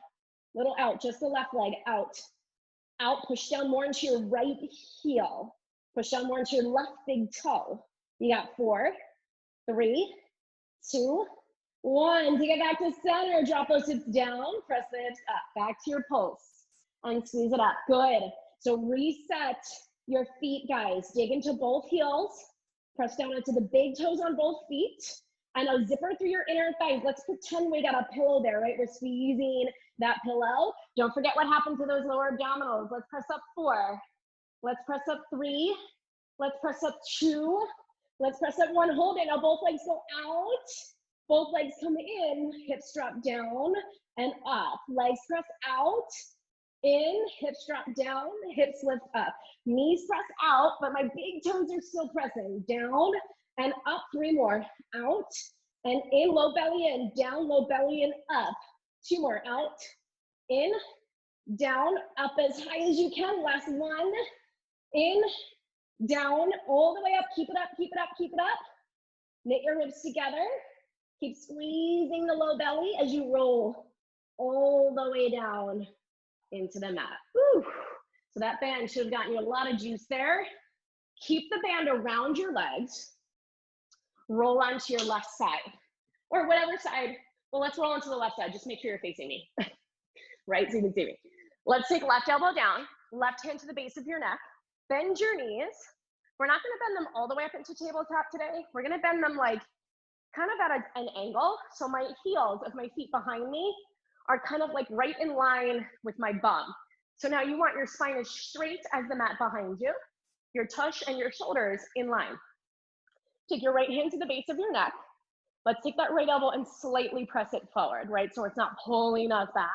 Little out, just the left leg, out. Out, push down more into your right heel. Push down more into your left big toe. You got 4, 3, 2, 1. Take it back to center, drop those hips down, press the hips up, back to your pulse, and squeeze it up, good. So reset your feet, guys. Dig into both heels, press down into the big toes on both feet. And now zipper through your inner thighs. Let's pretend we got a pillow there, right? We're squeezing that pillow. Don't forget what happened to those lower abdominals. Let's press up 4. Let's press up 3. Let's press up 2. Let's press up 1. Hold it. Now both legs go out. Both legs come in. Hips drop down and up. Legs press out. In. Hips drop down. Hips lift up. Knees press out, but my big toes are still pressing. Down and up. 3 more. Out and in, low belly in, down, low belly in, up. 2 more. Out, in, down, up as high as you can. Last 1. In, down, all the way up. Keep it up, keep it up, keep it up. Knit your hips together. Keep squeezing the low belly as you roll all the way down into the mat. Whew. So that band should have gotten you a lot of juice there. Keep the band around your legs. Roll onto your left side, or whatever side. Well, let's roll onto the left side. Just make sure you're facing me, right? So you can see me. Let's take left elbow down, left hand to the base of your neck. Bend your knees. We're not gonna bend them all the way up into tabletop today. We're gonna bend them like kind of at an angle. So my heels of my feet behind me are kind of like right in line with my bum. So now you want your spine as straight as the mat behind you, your tush and your shoulders in line. Take your right hand to the base of your neck. Let's take that right elbow and slightly press it forward, right? So it's not pulling us back.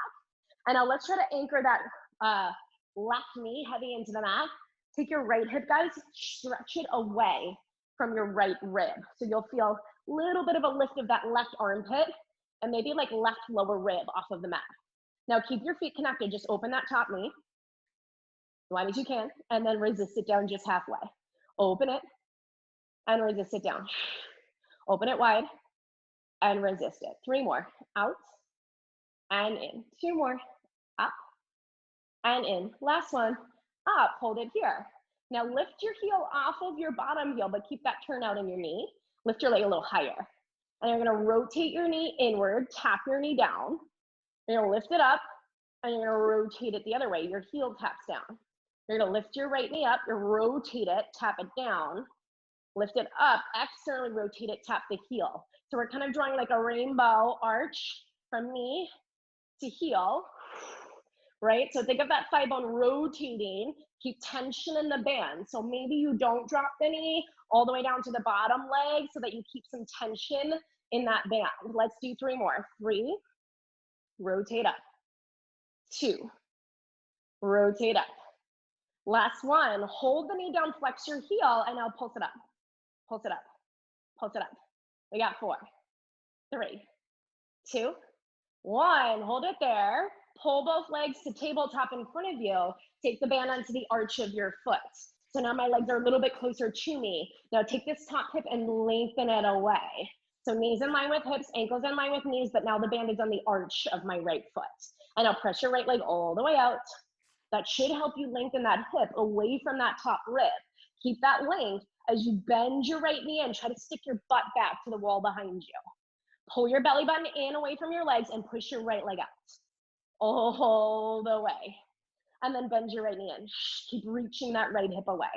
And now let's try to anchor that left knee heavy into the mat. Take your right hip, guys, stretch it away from your right rib. So you'll feel a little bit of a lift of that left armpit and maybe like left lower rib off of the mat. Now keep your feet connected, just open that top knee, as wide as you can, and then resist it down just halfway. Open it and resist it down. Open it wide and resist it. 3 more, out and in. 2 more, up and in. Last one, up, hold it here. Now lift your heel off of your bottom heel, but keep that turn out in your knee. Lift your leg a little higher. And you're gonna rotate your knee inward, tap your knee down. You're gonna lift it up, and you're gonna rotate it the other way. Your heel taps down. You're gonna lift your right knee up, you rotate it, tap it down, lift it up, externally rotate it, tap the heel. So we're kind of drawing like a rainbow arch from knee to heel, right? So think of that thigh bone rotating, keep tension in the band. So maybe you don't drop the knee all the way down to the bottom leg so that you keep some tension in that band. Let's do 3 more. 3, rotate up. 2, rotate up. Last one, hold the knee down, flex your heel, and now pulse it up. Pulse it up, pulse it up. We got 4, 3, 2, 1. Hold it there. Pull both legs to tabletop in front of you. Take the band onto the arch of your foot. So now my legs are a little bit closer to me. Now take this top hip and lengthen it away. So knees in line with hips, ankles in line with knees, but now the band is on the arch of my right foot. And I'll press your right leg all the way out. That should help you lengthen that hip away from that top rib. Keep that length as you bend your right knee and try to stick your butt back to the wall behind you. Pull your belly button in away from your legs and push your right leg out. All the way. And then bend your right knee in. Keep reaching that right hip away.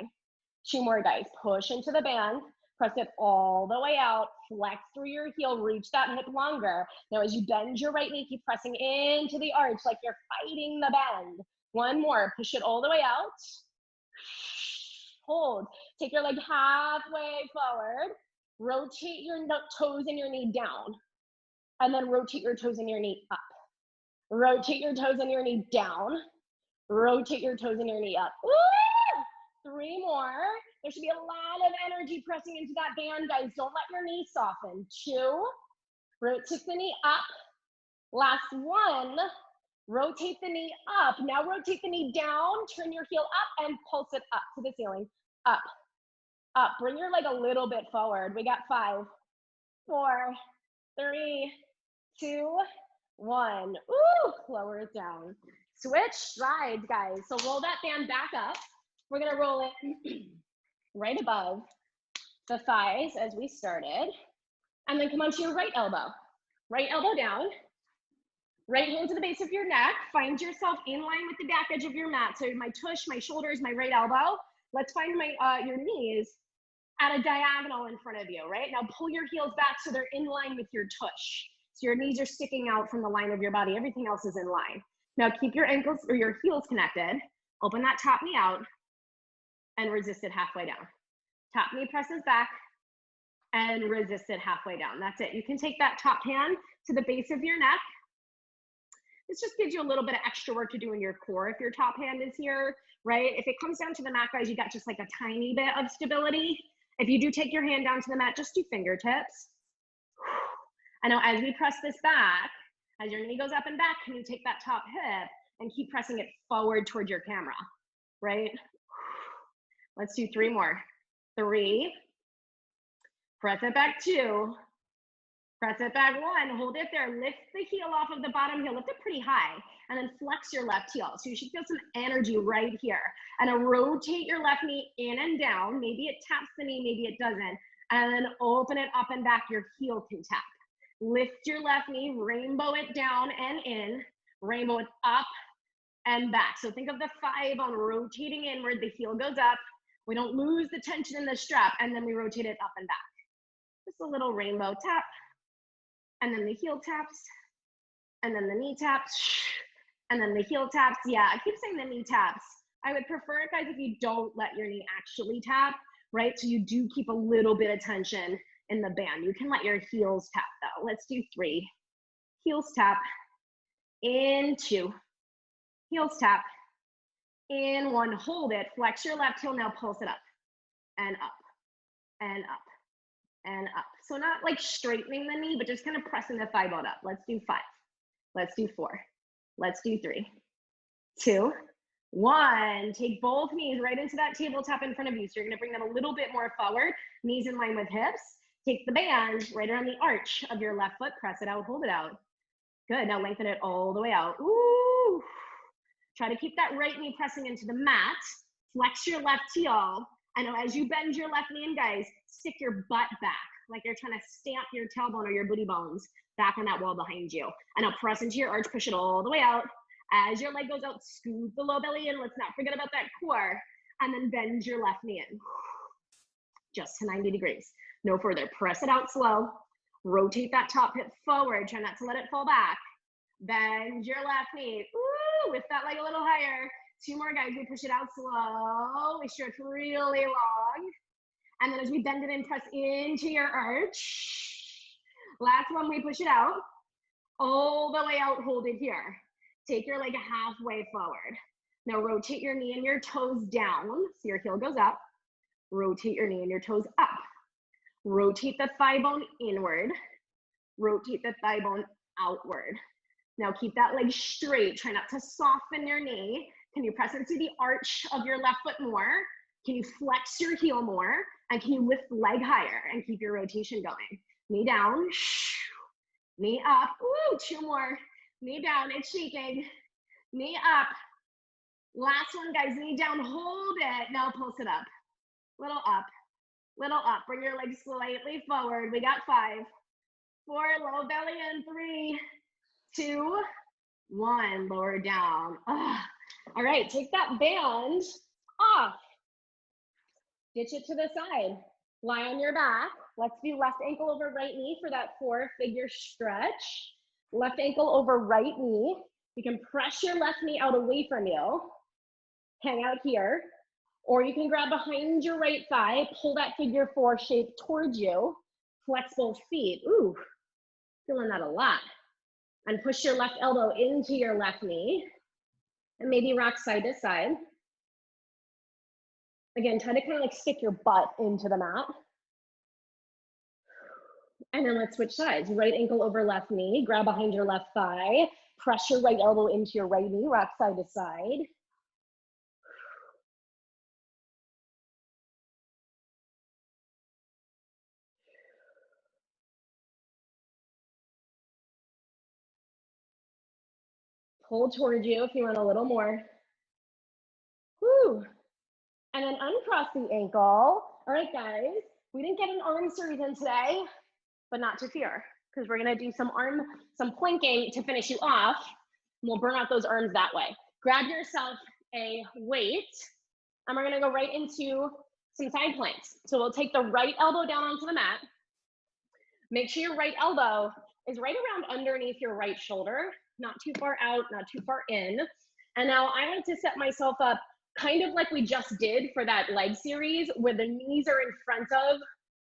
2 more, guys. Push into the band. Press it all the way out. Flex through your heel. Reach that hip longer. Now as you bend your right knee, keep pressing into the arch like you're fighting the bend. 1 more. Push it all the way out. Hold. Take your leg halfway forward. Rotate your toes and your knee down. And then rotate your toes and your knee up. Rotate your toes and your knee down. Rotate your toes and your knee up. Woo! 3 more. There should be a lot of energy pressing into that band, guys. Don't let your knee soften. 2. Rotate the knee up. Last 1. Rotate the knee up. Now rotate the knee down. Turn your heel up and pulse it up to the ceiling. Up. Up. Bring your leg a little bit forward. We got 5, 4, 3, 2, 1. Ooh, lower it down. Switch strides, guys. So roll that band back up. We're gonna roll it right above the thighs as we started. And then come onto your right elbow. Right elbow down. Right hand to the base of your neck. Find yourself in line with the back edge of your mat. So my tush, my shoulders, my right elbow. Let's find my your knees at a diagonal in front of you, right? Now pull your heels back so they're in line with your tush. So your knees are sticking out from the line of your body. Everything else is in line. Now keep your ankles or your heels connected. Open that top knee out and resist it halfway down. Top knee presses back and resist it halfway down. That's it. You can take that top hand to the base of your neck. This just gives you a little bit of extra work to do in your core if your top hand is here, right? If it comes down to the mat, guys, you got just like a tiny bit of stability. If you do take your hand down to the mat, just do fingertips. And now as we press this back, as your knee goes up and back, can you take that top hip and keep pressing it forward toward your camera, right? Let's do 3 more. 3, press it back 2, press it back 1, hold it there, lift the heel off of the bottom heel, lift it pretty high, and then flex your left heel. So you should feel some energy right here. And then rotate your left knee in and down. Maybe it taps the knee, maybe it doesn't. And then open it up and back, your heel can tap. Lift your left knee, rainbow it down and in, rainbow it up and back. So think of the thigh bone rotating inward, the heel goes up. We don't lose the tension in the strap, and then we rotate it up and back. Just a little rainbow tap, and then the heel taps, and then the knee taps, and then the heel taps. Yeah, I keep saying the knee taps. I would prefer it, guys, if you don't let your knee actually tap, right? So you do keep a little bit of tension in the band. You can let your heels tap though. Let's do 3. Heels tap, in 2. Heels tap, in 1. Hold it, flex your left heel, now pulse it up, and up, and up, and up. So not like straightening the knee, but just kind of pressing the thigh bone up. Let's do 5. Let's do 4. Let's do 3, 2, 1. Take both knees right into that tabletop in front of you. So you're gonna bring them a little bit more forward, knees in line with hips. Take the band right around the arch of your left foot, press it out, hold it out. Good, now lengthen it all the way out. Ooh. Try to keep that right knee pressing into the mat. Flex your left heel. I know as you bend your left knee in, guys, stick your butt back, like you're trying to stamp your tailbone or your booty bones back on that wall behind you. And now press into your arch, push it all the way out. As your leg goes out, scoop the low belly in. Let's not forget about that core. And then bend your left knee in. Just to 90 degrees. No further. Press it out slow. Rotate that top hip forward. Try not to let it fall back. Bend your left knee. Ooh, lift that leg a little higher. 2 more, guys. We push it out slow. We stretch really long. And then as we bend it in, press into your arch. Last one, we push it out. All the way out, hold it here. Take your leg halfway forward. Now rotate your knee and your toes down. So your heel goes up. Rotate your knee and your toes up. Rotate the thigh bone inward. Rotate the thigh bone outward. Now keep that leg straight. Try not to soften your knee. Can you press into the arch of your left foot more? Can you flex your heel more? And can you lift the leg higher and keep your rotation going? Knee down, knee up. Ooh, 2 more. Knee down, it's shaking. Knee up. Last one, guys, knee down, hold it. Now pulse it up. Little up, little up. Bring your legs slightly forward. We got 5, 4, low belly in, 3, 2, 1, lower down. All right, take that band off. Ditch it to the side. Lie on your back. Let's do left ankle over right knee for that 4-figure stretch. Left ankle over right knee. You can press your left knee out away from you. Hang out here. Or you can grab behind your right thigh, pull that figure 4 shape towards you. Flex both feet. Ooh, feeling that a lot. And push your left elbow into your left knee. And maybe rock side to side. Again, try to kind of like stick your butt into the mat. And then let's switch sides. Right ankle over left knee. Grab behind your left thigh. Press your right elbow into your right knee. Rock side to side. Pull towards you if you want a little more. Whew. And then uncross the ankle. All right, guys. We didn't get an arm series in today, but not to fear, because we're gonna do some planking to finish you off. And we'll burn out those arms that way. Grab yourself a weight, and we're gonna go right into some side planks. So we'll take the right elbow down onto the mat. Make sure your right elbow is right around underneath your right shoulder, not too far out, not too far in. And now I like to set myself up kind of like we just did for that leg series, where the knees are in front of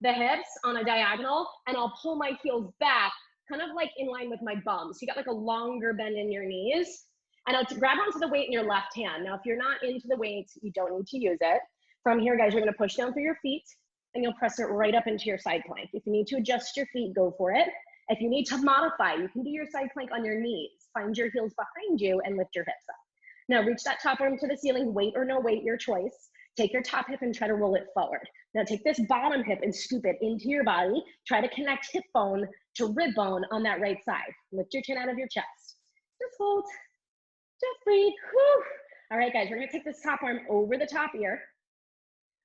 the hips on a diagonal, and I'll pull my heels back, kind of like in line with my bum. So you got like a longer bend in your knees. And I'll grab onto the weight in your left hand. Now, if you're not into the weights, you don't need to use it. From here, guys, you're gonna push down through your feet, and you'll press it right up into your side plank. If you need to adjust your feet, go for it. If you need to modify, you can do your side plank on your knees. Find your heels behind you and lift your hips up. Now reach that top arm to the ceiling, weight or no weight, your choice. Take your top hip and try to roll it forward. Now take this bottom hip and scoop it into your body. Try to connect hip bone to rib bone on that right side. Lift your chin out of your chest. Just hold, just breathe. Whew. All right, guys, we're gonna take this top arm over the top ear.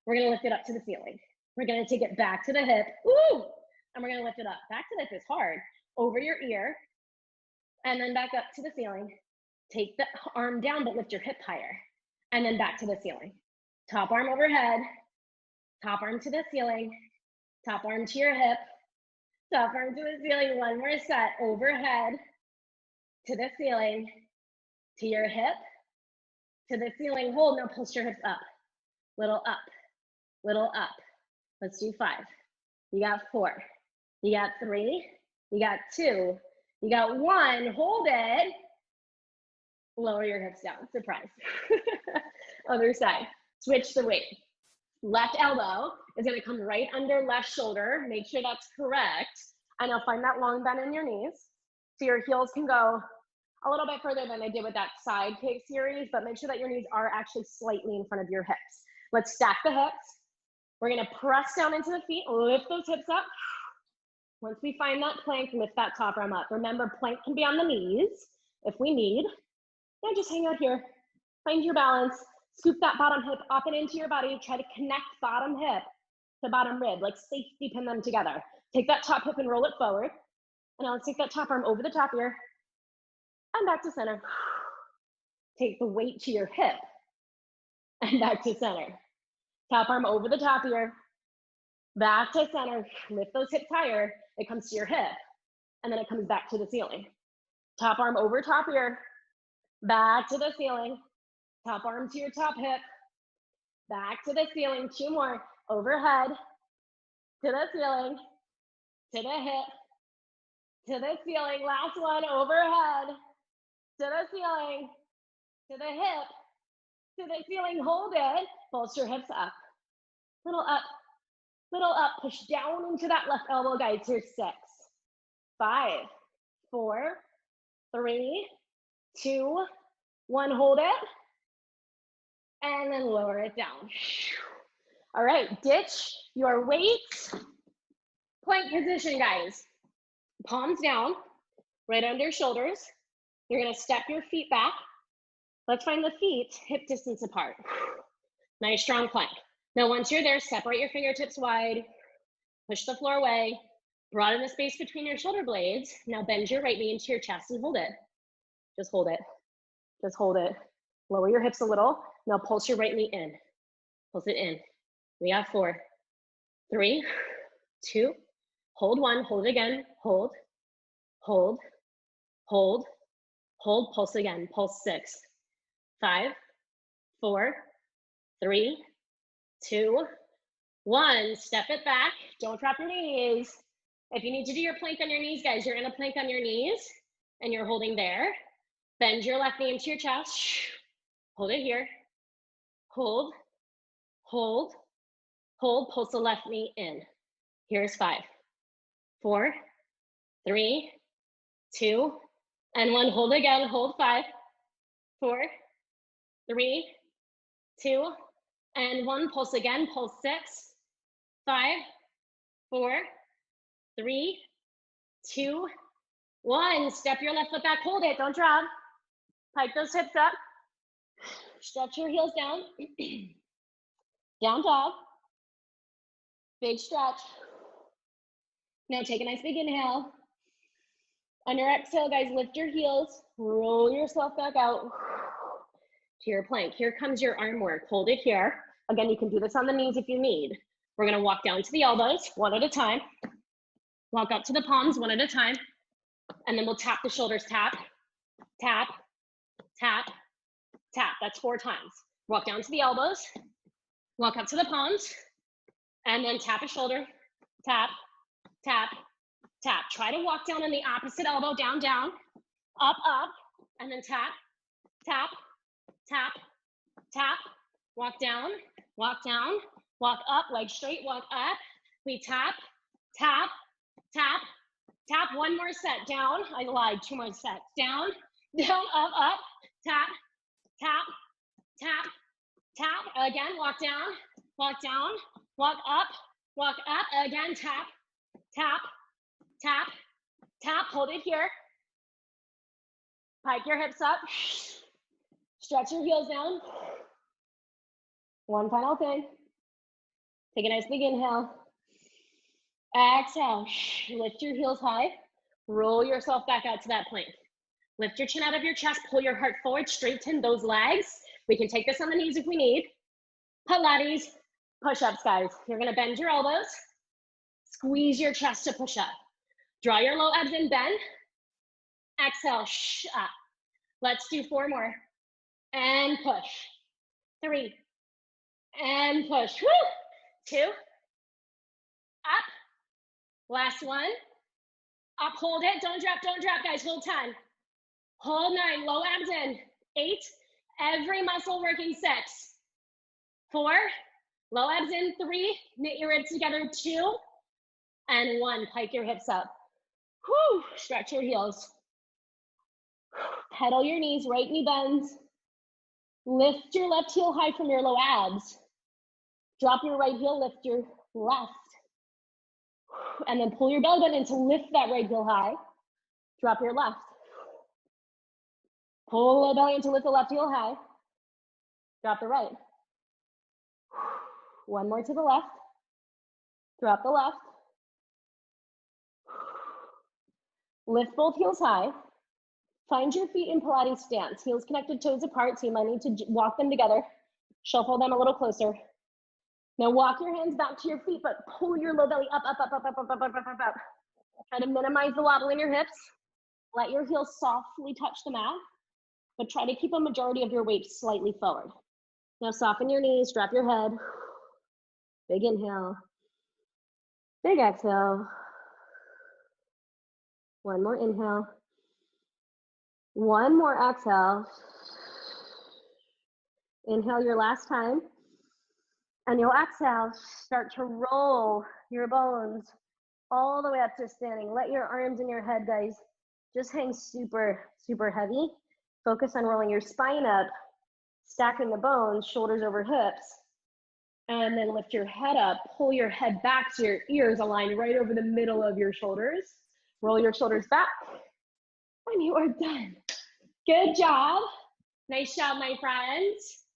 We're gonna lift it up to the ceiling. We're gonna take it back to the hip. Ooh, and we're gonna lift it up. Back to the hip is hard. Over your ear, and then back up to the ceiling. Take the arm down, but lift your hip higher. And then back to the ceiling. Top arm overhead, top arm to the ceiling, top arm to your hip, top arm to the ceiling. One more set, overhead, to the ceiling, to your hip, to the ceiling, hold. Now pulse your hips up, little up, little up. Let's do 5. You got 4, you got 3, you got 2, you got 1, hold it. Lower your hips down, surprise. Other side, switch the weight. Left elbow is gonna come right under left shoulder. Make sure that's correct. And now find that long bend in your knees. So your heels can go a little bit further than I did with that side kick series, but make sure that your knees are actually slightly in front of your hips. Let's stack the hips. We're gonna press down into the feet, lift those hips up. Once we find that plank, lift that top arm up. Remember, plank can be on the knees if we need. Now just hang out here, find your balance, scoop that bottom hip up and into your body, try to connect bottom hip to bottom rib, like safety pin them together. Take that top hip and roll it forward. And now let's take that top arm over the top ear and back to center. Take the weight to your hip and back to center. Top arm over the top ear, back to center. Lift those hips higher, it comes to your hip, and then it comes back to the ceiling. Top arm over top ear, back to the ceiling. Top arm to your top hip, back to the ceiling. 2 more, overhead, to the ceiling, to the hip, to the ceiling. Last one, overhead, to the ceiling, to the hip, to the ceiling. Hold it, pulse your hips up. Little up, push down into that left elbow, guys. Here's 6, 5, 4, 3, 2, 1, hold it. And then lower it down. All right, ditch your weights. Plank position, guys. Palms down, right under shoulders. You're gonna step your feet back. Let's find the feet hip distance apart. Nice strong plank. Now once you're there, separate your fingertips wide, push the floor away, broaden the space between your shoulder blades. Now bend your right knee into your chest and hold it. Just hold it, just hold it. Lower your hips a little. Now pulse your right knee in, pulse it in. We have 4, 3, 2, hold 1, hold it again, hold, hold, hold, hold, pulse again, pulse 6, 5, 4, 3, 2, 1, step it back, don't drop your knees. If you need to do your plank on your knees, guys, you're gonna plank on your knees and you're holding there. Bend your left knee into your chest, hold it here, hold, hold, hold, pulse the left knee in. Here's 5, 4, 3, 2, and 1, hold again, hold 5, 4, 3, 2, and 1, pulse again, pulse 6, 5, 4, 3, 2, 1. Step your left foot back, hold it, don't drop. Pike those hips up. Stretch your heels down. Down dog. Big stretch. Now take a nice big inhale. On your exhale, guys, lift your heels, roll yourself back out to your plank. Here comes your arm work. Hold it here. Again, you can do this on the knees if you need. We're gonna walk down to the elbows, one at a time. Walk up to the palms, one at a time. And then we'll tap the shoulders, tap, tap, tap, tap. That's 4 times. Walk down to the elbows, walk up to the palms, and then tap a shoulder, tap, tap, tap. Try to walk down on the opposite elbow, down, down, up, up, and then tap, tap, tap, tap. Walk down, walk up, legs straight, walk up. We tap, tap, tap, tap. 1 more set, down. I lied, 2 more sets. Down, down, up, tap, tap, tap, tap. Again, walk down, walk up, again, tap, tap, tap, tap. Hold it here. Pike your hips up. Stretch your heels down. 1 final thing. Take a nice big inhale. Exhale. Lift your heels high. Roll yourself back out to that plank. Lift your chin out of your chest, pull your heart forward, straighten those legs. We can take this on the knees if we need. Pilates, push-ups, guys. You're gonna bend your elbows, squeeze your chest to push up. Draw your low abs in, bend. Exhale, up. Let's do 4 more. And push. 3. And push. Woo! 2. Up. Last one. Up, hold it. Don't drop, guys. Hold 10. Hold 9. Low abs in. 8. Every muscle working. 6. 4. Low abs in. 3. Knit your ribs together. 2. And 1. Pike your hips up. Whew. Stretch your heels. Pedal your knees. Right knee bends. Lift your left heel high from your low abs. Drop your right heel. Lift your left. And then pull your belly button in to lift that right heel high. Drop your left. Pull the low belly in to lift the left heel high. Drop the right. 1 more to the left. Drop the left. Lift both heels high. Find your feet in Pilates stance. Heels connected, toes apart, so you might need to walk them together. Shuffle them a little closer. Now walk your hands back to your feet, but pull your low belly up, up, up, up, up, up, up, up, up, up, up. Try to minimize the wobble in your hips. Let your heels softly touch the mat, but try to keep a majority of your weight slightly forward. Now soften your knees, drop your head. Big inhale. Big exhale. 1 more inhale. 1 more exhale. Inhale your last time. And you'll exhale, start to roll your bones all the way up to standing. Let your arms and your head, guys, just hang super, super heavy. Focus on rolling your spine up, stacking the bones, shoulders over hips. And then lift your head up, pull your head back so your ears align right over the middle of your shoulders. Roll your shoulders back, and you are done. Good job. Nice job, my friends.